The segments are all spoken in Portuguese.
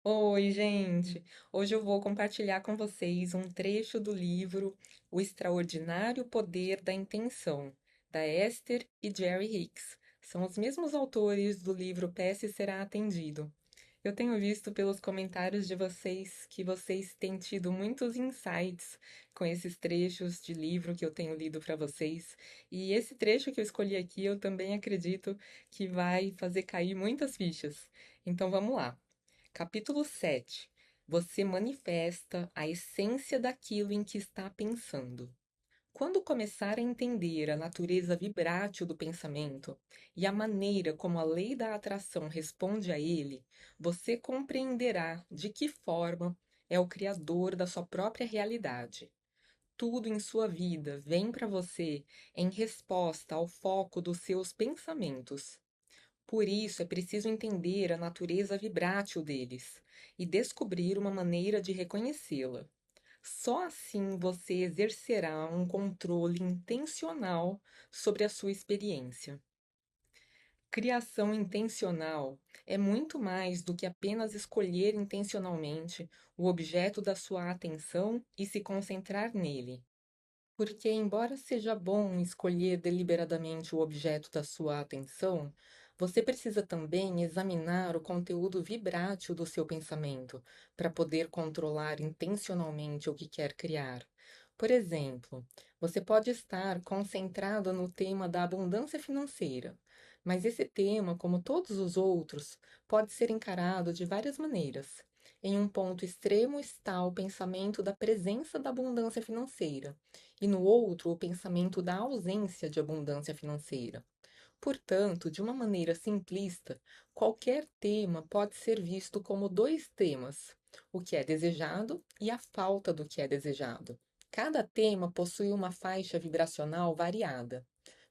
Oi, gente! Hoje eu vou compartilhar com vocês um trecho do livro O Extraordinário Poder da Intenção, da Esther e Jerry Hicks. São os mesmos autores do livro Peça e Será Atendido. Eu tenho visto pelos comentários de vocês que vocês têm tido muitos insights com esses trechos de livro que eu tenho lido para vocês. E esse trecho que eu escolhi aqui, eu também acredito que vai fazer cair muitas fichas. Então vamos lá. Capítulo 7. Você manifesta a essência daquilo em que está pensando. Quando começar a entender a natureza vibrátil do pensamento e a maneira como a lei da atração responde a ele, você compreenderá de que forma é o criador da sua própria realidade. Tudo em sua vida vem para você em resposta ao foco dos seus pensamentos. Por isso, é preciso entender a natureza vibrátil deles e descobrir uma maneira de reconhecê-la. Só assim você exercerá um controle intencional sobre a sua experiência. Criação intencional é muito mais do que apenas escolher intencionalmente o objeto da sua atenção e se concentrar nele. Porque, embora seja bom escolher deliberadamente o objeto da sua atenção, você precisa também examinar o conteúdo vibrátil do seu pensamento para poder controlar intencionalmente o que quer criar. Por exemplo, você pode estar concentrado no tema da abundância financeira, mas esse tema, como todos os outros, pode ser encarado de várias maneiras. Em um ponto extremo está o pensamento da presença da abundância financeira e no outro o pensamento da ausência de abundância financeira. Portanto, de uma maneira simplista, qualquer tema pode ser visto como dois temas: o que é desejado e a falta do que é desejado. Cada tema possui uma faixa vibracional variada.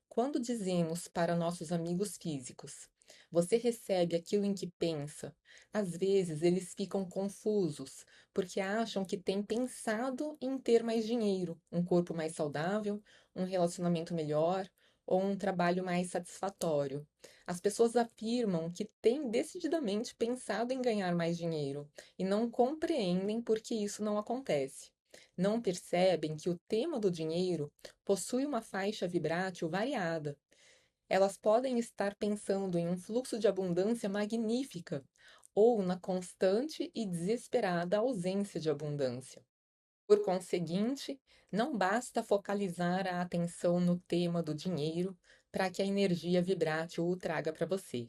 Quando dizemos para nossos amigos físicos, você recebe aquilo em que pensa, às vezes eles ficam confusos, porque acham que têm pensado em ter mais dinheiro, um corpo mais saudável, um relacionamento melhor ou um trabalho mais satisfatório. As pessoas afirmam que têm decididamente pensado em ganhar mais dinheiro e não compreendem por que isso não acontece. Não percebem que o tema do dinheiro possui uma faixa vibrátil variada. Elas podem estar pensando em um fluxo de abundância magnífica ou na constante e desesperada ausência de abundância. Por conseguinte, não basta focalizar a atenção no tema do dinheiro para que a energia vibrátil o traga para você.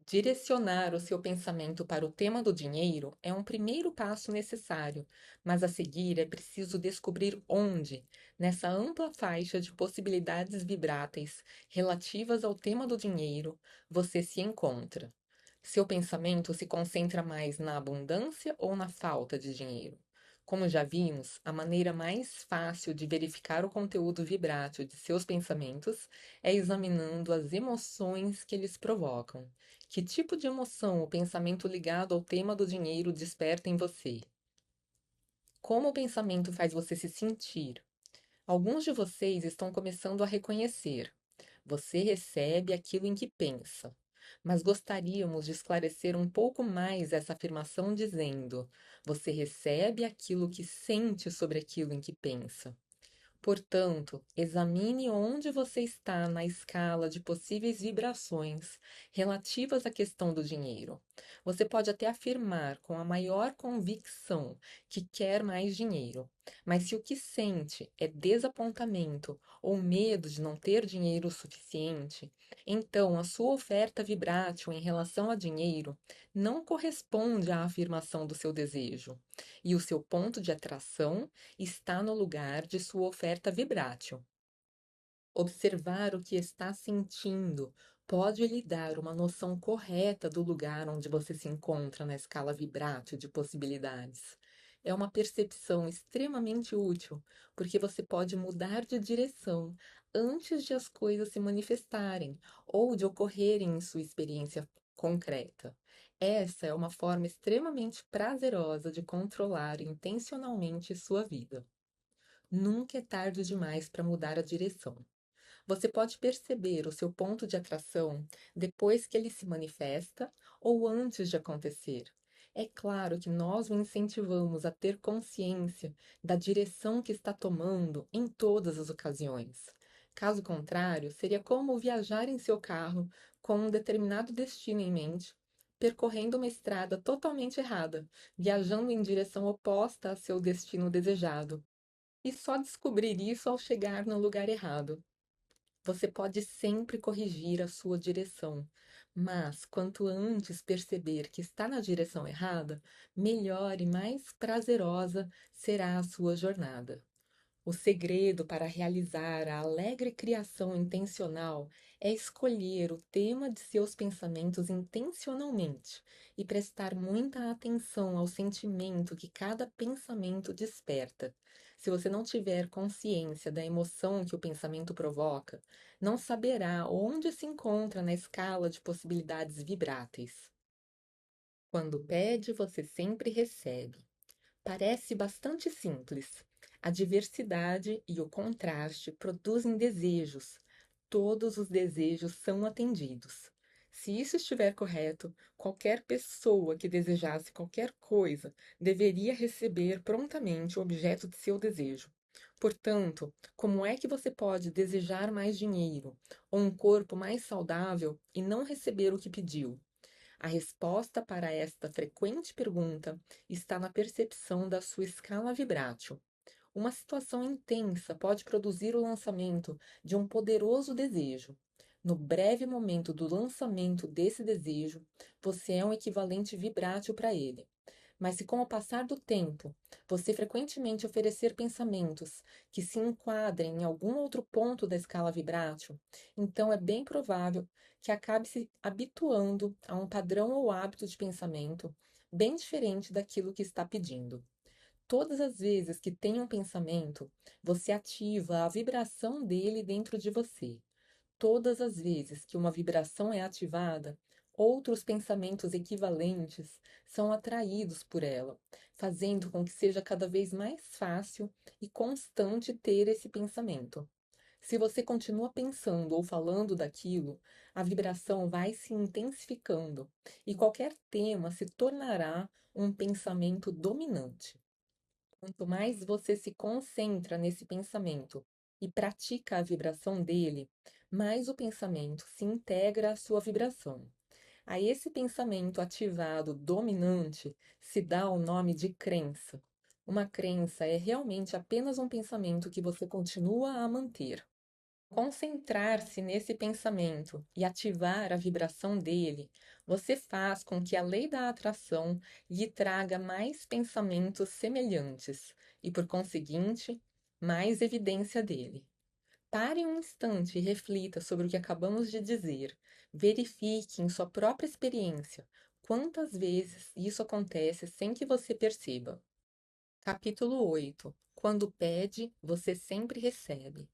Direcionar o seu pensamento para o tema do dinheiro é um primeiro passo necessário, mas a seguir é preciso descobrir onde, nessa ampla faixa de possibilidades vibráteis relativas ao tema do dinheiro, você se encontra. Seu pensamento se concentra mais na abundância ou na falta de dinheiro? Como já vimos, a maneira mais fácil de verificar o conteúdo vibrátil de seus pensamentos é examinando as emoções que eles provocam. Que tipo de emoção o pensamento ligado ao tema do dinheiro desperta em você? Como o pensamento faz você se sentir? Alguns de vocês estão começando a reconhecer. Você recebe aquilo em que pensa. Mas gostaríamos de esclarecer um pouco mais essa afirmação dizendo: você recebe aquilo que sente sobre aquilo em que pensa. Portanto, examine onde você está na escala de possíveis vibrações relativas à questão do dinheiro. Você pode até afirmar com a maior convicção que quer mais dinheiro, mas se o que sente é desapontamento ou medo de não ter dinheiro o suficiente, então a sua oferta vibrátil em relação a dinheiro não corresponde à afirmação do seu desejo, e o seu ponto de atração está no lugar de sua oferta vibrátil. Observar o que está sentindo pode lhe dar uma noção correta do lugar onde você se encontra na escala vibrátil de possibilidades. É uma percepção extremamente útil, porque você pode mudar de direção antes de as coisas se manifestarem ou de ocorrerem em sua experiência concreta. Essa é uma forma extremamente prazerosa de controlar intencionalmente sua vida. Nunca é tarde demais para mudar a direção. Você pode perceber o seu ponto de atração depois que ele se manifesta ou antes de acontecer. É claro que nós o incentivamos a ter consciência da direção que está tomando em todas as ocasiões. Caso contrário, seria como viajar em seu carro com um determinado destino em mente, percorrendo uma estrada totalmente errada, viajando em direção oposta a seu destino desejado, e só descobrir isso ao chegar no lugar errado. Você pode sempre corrigir a sua direção, mas quanto antes perceber que está na direção errada, melhor e mais prazerosa será a sua jornada. O segredo para realizar a alegre criação intencional é escolher o tema de seus pensamentos intencionalmente e prestar muita atenção ao sentimento que cada pensamento desperta. Se você não tiver consciência da emoção que o pensamento provoca, não saberá onde se encontra na escala de possibilidades vibráteis. Quando pede, você sempre recebe. Parece bastante simples. A diversidade e o contraste produzem desejos. Todos os desejos são atendidos. Se isso estiver correto, qualquer pessoa que desejasse qualquer coisa deveria receber prontamente o objeto de seu desejo. Portanto, como é que você pode desejar mais dinheiro ou um corpo mais saudável e não receber o que pediu? A resposta para esta frequente pergunta está na percepção da sua escala vibrátil. Uma situação intensa pode produzir o lançamento de um poderoso desejo. No breve momento do lançamento desse desejo, você é um equivalente vibrátil para ele. Mas se com o passar do tempo você frequentemente oferecer pensamentos que se enquadrem em algum outro ponto da escala vibrátil, então é bem provável que acabe se habituando a um padrão ou hábito de pensamento bem diferente daquilo que está pedindo. Todas as vezes que tem um pensamento, você ativa a vibração dele dentro de você. Todas as vezes que uma vibração é ativada, outros pensamentos equivalentes são atraídos por ela, fazendo com que seja cada vez mais fácil e constante ter esse pensamento. Se você continua pensando ou falando daquilo, a vibração vai se intensificando e qualquer tema se tornará um pensamento dominante. Quanto mais você se concentra nesse pensamento e pratica a vibração dele, mais o pensamento se integra à sua vibração. A esse pensamento ativado dominante se dá o nome de crença. Uma crença é realmente apenas um pensamento que você continua a manter. Concentrar-se nesse pensamento e ativar a vibração dele, você faz com que a lei da atração lhe traga mais pensamentos semelhantes e, por conseguinte, mais evidência dele. Pare um instante e reflita sobre o que acabamos de dizer. Verifique em sua própria experiência quantas vezes isso acontece sem que você perceba. Capítulo 8. Quando pede, você sempre recebe.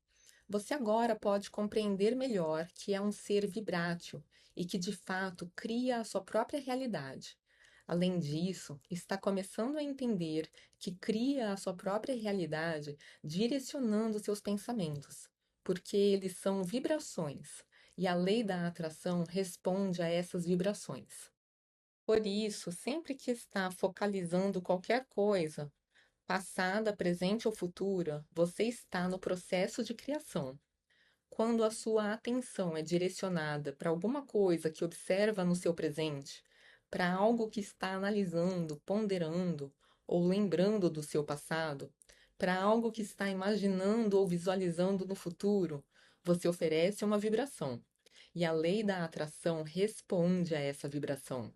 Você agora pode compreender melhor que é um ser vibrátil e que de fato cria a sua própria realidade. Além disso, está começando a entender que cria a sua própria realidade direcionando seus pensamentos, porque eles são vibrações e a lei da atração responde a essas vibrações. Por isso, sempre que está focalizando qualquer coisa, passada, presente ou futura, você está no processo de criação. Quando a sua atenção é direcionada para alguma coisa que observa no seu presente, para algo que está analisando, ponderando ou lembrando do seu passado, para algo que está imaginando ou visualizando no futuro, você oferece uma vibração. E a lei da atração responde a essa vibração.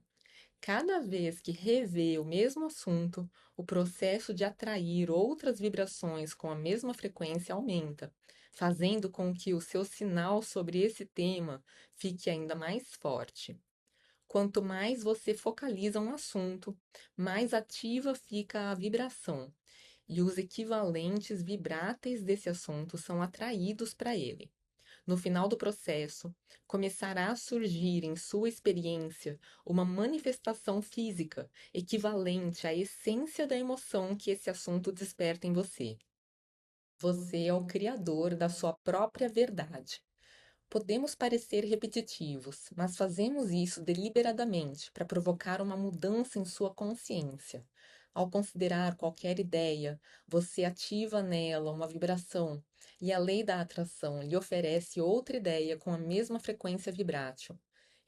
Cada vez que revê o mesmo assunto, o processo de atrair outras vibrações com a mesma frequência aumenta, fazendo com que o seu sinal sobre esse tema fique ainda mais forte. Quanto mais você focaliza um assunto, mais ativa fica a vibração, e os equivalentes vibráteis desse assunto são atraídos para ele. No final do processo, começará a surgir em sua experiência uma manifestação física equivalente à essência da emoção que esse assunto desperta em você. Você é o criador da sua própria verdade. Podemos parecer repetitivos, mas fazemos isso deliberadamente para provocar uma mudança em sua consciência. Ao considerar qualquer ideia, você ativa nela uma vibração, e a lei da atração lhe oferece outra ideia com a mesma frequência vibrátil.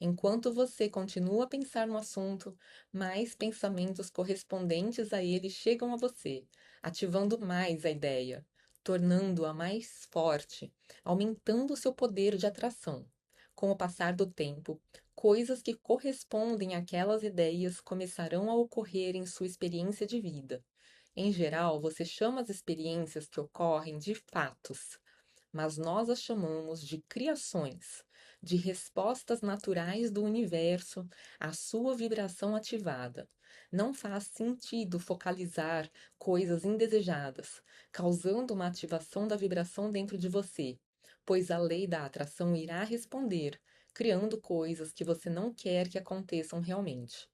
Enquanto você continua a pensar no assunto, mais pensamentos correspondentes a ele chegam a você, ativando mais a ideia, tornando-a mais forte, aumentando seu poder de atração. Com o passar do tempo, coisas que correspondem àquelas ideias começarão a ocorrer em sua experiência de vida. Em geral, você chama as experiências que ocorrem de fatos, mas nós as chamamos de criações, de respostas naturais do universo à sua vibração ativada. Não faz sentido focalizar coisas indesejadas, causando uma ativação da vibração dentro de você, pois a lei da atração irá responder, criando coisas que você não quer que aconteçam realmente.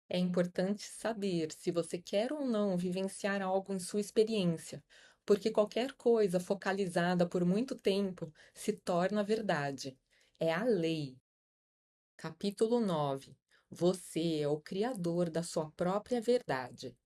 É importante saber se você quer ou não vivenciar algo em sua experiência, porque qualquer coisa focalizada por muito tempo se torna verdade. É a lei. Capítulo 9. Você é o criador da sua própria verdade.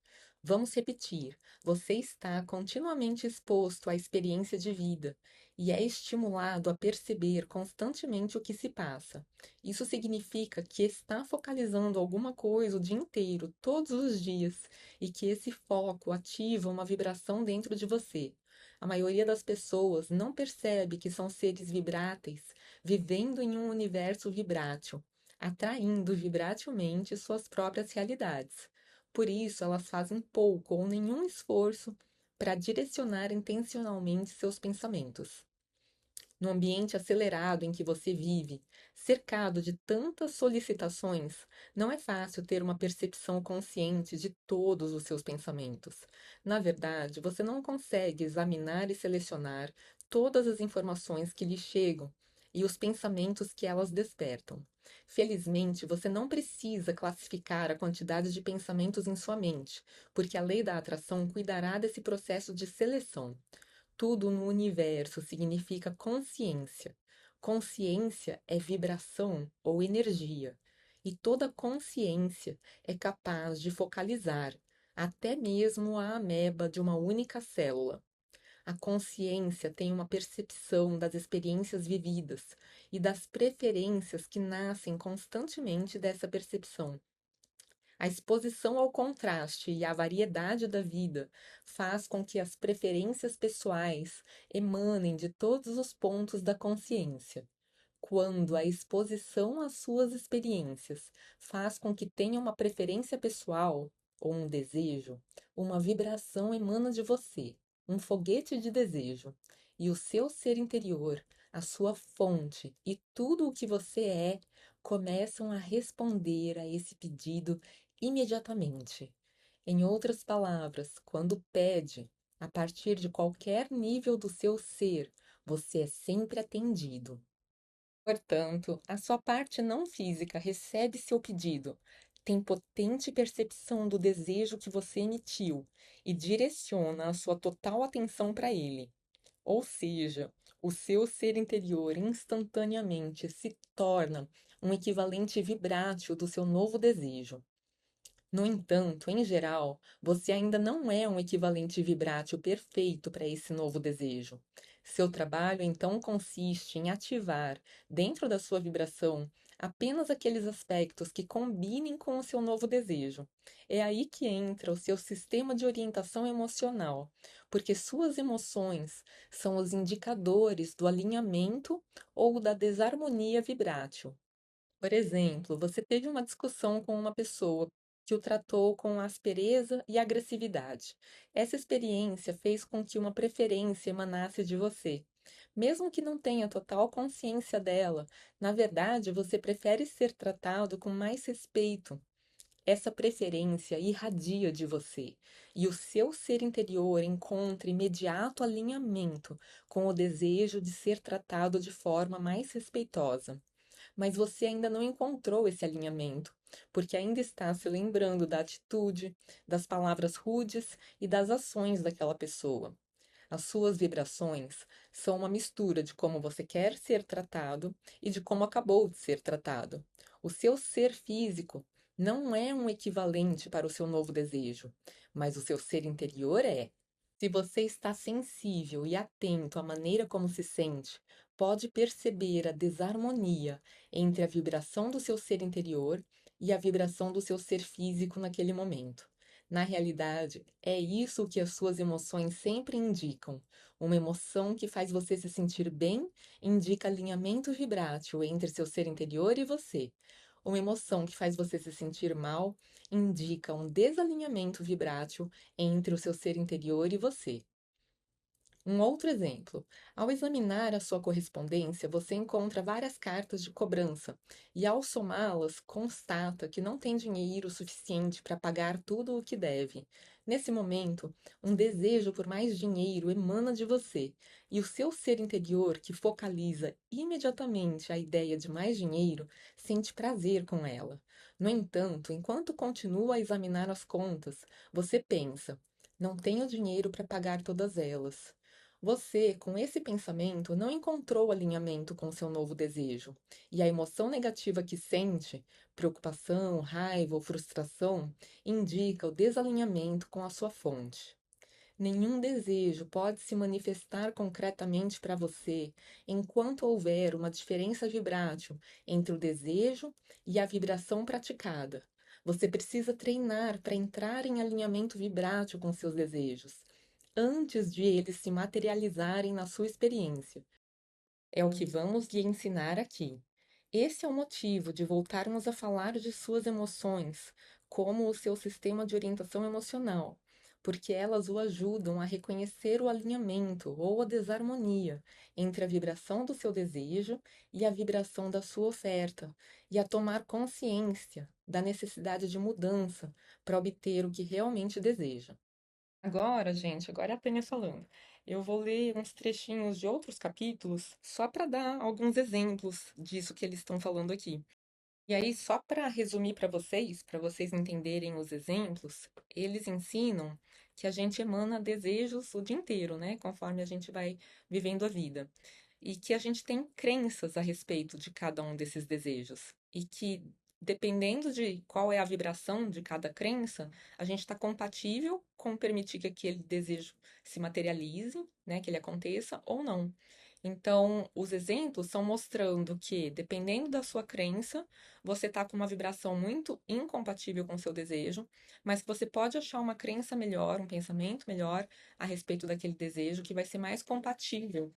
Vamos repetir: você está continuamente exposto à experiência de vida e é estimulado a perceber constantemente o que se passa. Isso significa que está focalizando alguma coisa o dia inteiro, todos os dias, e que esse foco ativa uma vibração dentro de você. A maioria das pessoas não percebe que são seres vibráteis, vivendo em um universo vibrátil, atraindo vibratilmente suas próprias realidades. Por isso, elas fazem pouco ou nenhum esforço para direcionar intencionalmente seus pensamentos. No ambiente acelerado em que você vive, cercado de tantas solicitações, não é fácil ter uma percepção consciente de todos os seus pensamentos. Na verdade, você não consegue examinar e selecionar todas as informações que lhe chegam e os pensamentos que elas despertam. Felizmente, você não precisa classificar a quantidade de pensamentos em sua mente, porque a lei da atração cuidará desse processo de seleção. Tudo no universo significa consciência. Consciência é vibração ou energia, e toda consciência é capaz de focalizar até mesmo a ameba de uma única célula. A consciência tem uma percepção das experiências vividas e das preferências que nascem constantemente dessa percepção. A exposição ao contraste e à variedade da vida faz com que as preferências pessoais emanem de todos os pontos da consciência. Quando a exposição às suas experiências faz com que tenha uma preferência pessoal ou um desejo, uma vibração emana de você, um foguete de desejo, e o seu ser interior, a sua fonte e tudo o que você é começam a responder a esse pedido imediatamente. Em outras palavras, quando pede, a partir de qualquer nível do seu ser, você é sempre atendido. Portanto, a sua parte não física recebe seu pedido, tem potente percepção do desejo que você emitiu e direciona a sua total atenção para ele. Ou seja, o seu ser interior instantaneamente se torna um equivalente vibrátil do seu novo desejo. No entanto, em geral, você ainda não é um equivalente vibrátil perfeito para esse novo desejo. Seu trabalho então consiste em ativar, dentro da sua vibração, apenas aqueles aspectos que combinem com o seu novo desejo. É aí que entra o seu sistema de orientação emocional, porque suas emoções são os indicadores do alinhamento ou da desarmonia vibrátil. Por exemplo, você teve uma discussão com uma pessoa que o tratou com aspereza e agressividade. Essa experiência fez com que uma preferência emanasse de você. Mesmo que não tenha total consciência dela, na verdade você prefere ser tratado com mais respeito. Essa preferência irradia de você, e o seu ser interior encontra imediato alinhamento com o desejo de ser tratado de forma mais respeitosa. Mas você ainda não encontrou esse alinhamento, porque ainda está se lembrando da atitude, das palavras rudes e das ações daquela pessoa. As suas vibrações são uma mistura de como você quer ser tratado e de como acabou de ser tratado. O seu ser físico não é um equivalente para o seu novo desejo, mas o seu ser interior é. Se você está sensível e atento à maneira como se sente, pode perceber a desarmonia entre a vibração do seu ser interior e a vibração do seu ser físico naquele momento. Na realidade, é isso que as suas emoções sempre indicam. Uma emoção que faz você se sentir bem indica alinhamento vibrátil entre seu ser interior e você. Uma emoção que faz você se sentir mal indica um desalinhamento vibrátil entre o seu ser interior e você. Um outro exemplo: ao examinar a sua correspondência, você encontra várias cartas de cobrança e, ao somá-las, constata que não tem dinheiro suficiente para pagar tudo o que deve. Nesse momento, um desejo por mais dinheiro emana de você, e o seu ser interior, que focaliza imediatamente a ideia de mais dinheiro, sente prazer com ela. No entanto, enquanto continua a examinar as contas, você pensa: não tenho dinheiro para pagar todas elas. Você, com esse pensamento, não encontrou alinhamento com seu novo desejo, e a emoção negativa que sente, preocupação, raiva ou frustração, indica o desalinhamento com a sua fonte. Nenhum desejo pode se manifestar concretamente para você enquanto houver uma diferença vibrátil entre o desejo e a vibração praticada. Você precisa treinar para entrar em alinhamento vibrátil com seus desejos, antes de eles se materializarem na sua experiência. É o que vamos lhe ensinar aqui. Esse é o motivo de voltarmos a falar de suas emoções como o seu sistema de orientação emocional, porque elas o ajudam a reconhecer o alinhamento ou a desarmonia entre a vibração do seu desejo e a vibração da sua oferta, e a tomar consciência da necessidade de mudança para obter o que realmente deseja. Agora, gente, agora é a Tânia falando. Eu vou ler uns trechinhos de outros capítulos só para dar alguns exemplos disso que eles estão falando aqui. E aí, só para resumir para vocês entenderem os exemplos, eles ensinam que a gente emana desejos o dia inteiro, né? Conforme a gente vai vivendo a vida. E que a gente tem crenças a respeito de cada um desses desejos. E que, dependendo de qual é a vibração de cada crença, a gente está compatível com permitir que aquele desejo se materialize, né? Que ele aconteça ou não. Então, os exemplos são mostrando que, dependendo da sua crença, você está com uma vibração muito incompatível com o seu desejo, mas que você pode achar uma crença melhor, um pensamento melhor a respeito daquele desejo que vai ser mais compatível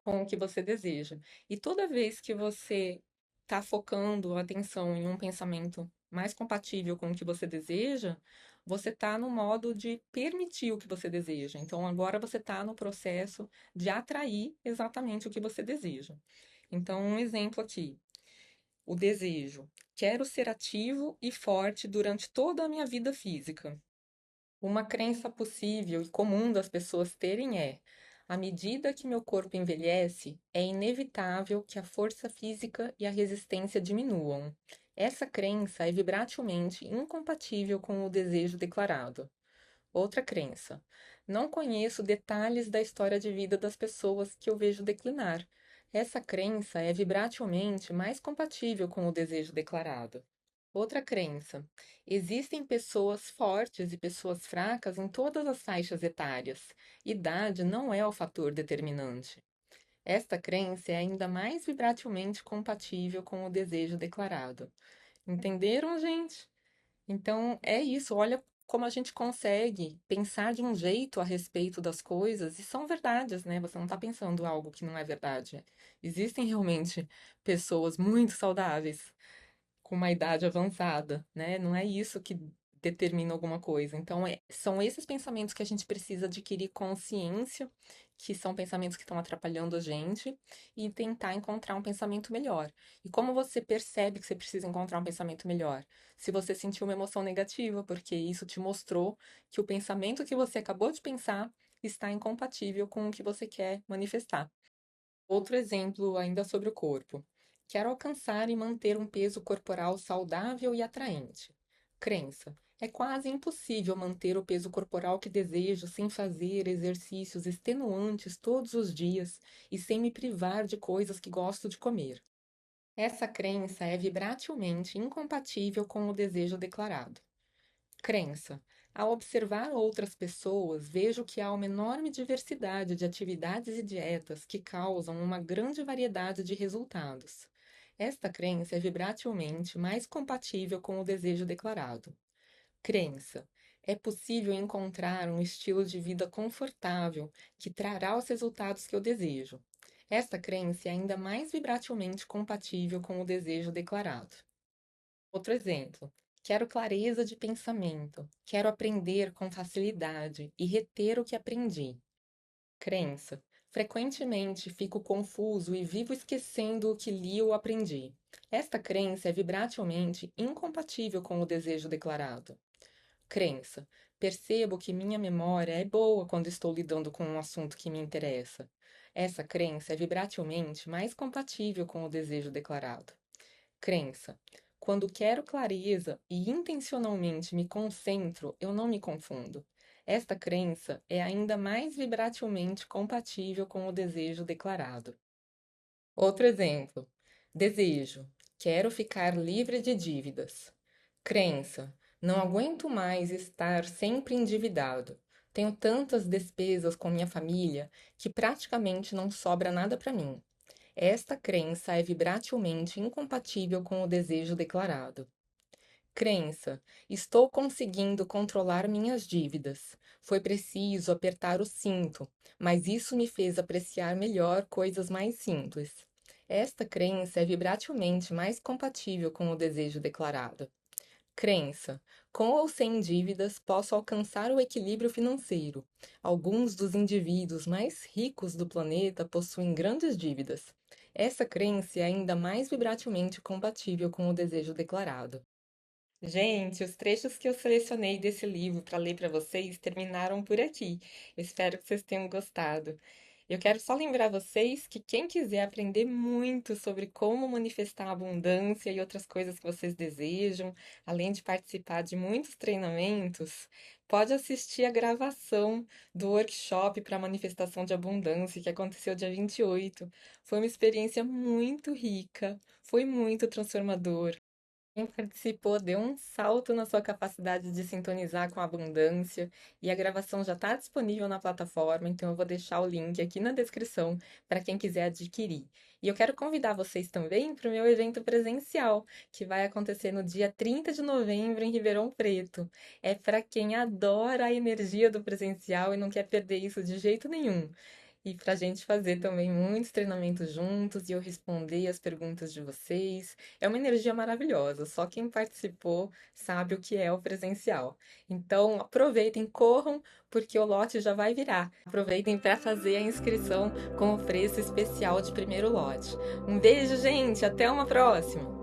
com o que você deseja. E toda vez que você está focando a atenção em um pensamento mais compatível com o que você deseja, você está no modo de permitir o que você deseja. Então agora você está no processo de atrair exatamente o que você deseja. Então, um exemplo aqui. O desejo. Quero ser ativo e forte durante toda a minha vida física. Uma crença possível e comum das pessoas terem é: à medida que meu corpo envelhece, é inevitável que a força física e a resistência diminuam. Essa crença é vibratilmente incompatível com o desejo declarado. Outra crença: não conheço detalhes da história de vida das pessoas que eu vejo declinar. Essa crença é vibratilmente mais compatível com o desejo declarado. Outra crença: existem pessoas fortes e pessoas fracas em todas as faixas etárias. Idade não é o fator determinante. Esta crença é ainda mais vibratilmente compatível com o desejo declarado. Entenderam, gente? Então, é isso. Olha como a gente consegue pensar de um jeito a respeito das coisas e são verdades, né? Você não está pensando algo que não é verdade. Existem realmente pessoas muito saudáveis com uma idade avançada, né? Não é isso que determina alguma coisa. Então, são esses pensamentos que a gente precisa adquirir consciência, que são pensamentos que estão atrapalhando a gente, e tentar encontrar um pensamento melhor. E como você percebe que você precisa encontrar um pensamento melhor? Se você sentiu uma emoção negativa, porque isso te mostrou que o pensamento que você acabou de pensar está incompatível com o que você quer manifestar. Outro exemplo, ainda sobre o corpo. Quero alcançar e manter um peso corporal saudável e atraente. Crença. É quase impossível manter o peso corporal que desejo sem fazer exercícios extenuantes todos os dias e sem me privar de coisas que gosto de comer. Essa crença é vibratilmente incompatível com o desejo declarado. Crença. Ao observar outras pessoas, vejo que há uma enorme diversidade de atividades e dietas que causam uma grande variedade de resultados. Esta crença é vibratilmente mais compatível com o desejo declarado. Crença. É possível encontrar um estilo de vida confortável que trará os resultados que eu desejo. Esta crença é ainda mais vibratilmente compatível com o desejo declarado. Outro exemplo. Quero clareza de pensamento. Quero aprender com facilidade e reter o que aprendi. Crença. Frequentemente fico confuso e vivo esquecendo o que li ou aprendi. Esta crença é vibratilmente incompatível com o desejo declarado. Crença. Percebo que minha memória é boa quando estou lidando com um assunto que me interessa. Essa crença é vibratilmente mais compatível com o desejo declarado. Crença. Quando quero clareza e intencionalmente me concentro, eu não me confundo. Esta crença é ainda mais vibratilmente compatível com o desejo declarado. Outro exemplo. Desejo. Quero ficar livre de dívidas. Crença. Não aguento mais estar sempre endividado. Tenho tantas despesas com minha família que praticamente não sobra nada para mim. Esta crença é vibratilmente incompatível com o desejo declarado. Crença: estou conseguindo controlar minhas dívidas. Foi preciso apertar o cinto, mas isso me fez apreciar melhor coisas mais simples. Esta crença é vibratilmente mais compatível com o desejo declarado. Crença: com ou sem dívidas, posso alcançar o equilíbrio financeiro. Alguns dos indivíduos mais ricos do planeta possuem grandes dívidas. Essa crença é ainda mais vibratilmente compatível com o desejo declarado. Gente, os trechos que eu selecionei desse livro para ler para vocês terminaram por aqui. Eu espero que vocês tenham gostado. Eu quero só lembrar vocês que quem quiser aprender muito sobre como manifestar abundância e outras coisas que vocês desejam, além de participar de muitos treinamentos, pode assistir a gravação do workshop para manifestação de abundância que aconteceu dia 28. Foi uma experiência muito rica, foi muito transformador. Quem participou deu um salto na sua capacidade de sintonizar com a abundância e a gravação já está disponível na plataforma, então eu vou deixar o link aqui na descrição para quem quiser adquirir. E eu quero convidar vocês também para o meu evento presencial, que vai acontecer no dia 30 de novembro em Ribeirão Preto. É para quem adora a energia do presencial e não quer perder isso de jeito nenhum. E para a gente fazer também muitos treinamentos juntos e eu responder as perguntas de vocês. É uma energia maravilhosa, só quem participou sabe o que é o presencial. Então, aproveitem, corram, porque o lote já vai virar. Aproveitem para fazer a inscrição com o preço especial de primeiro lote. Um beijo, gente, até uma próxima!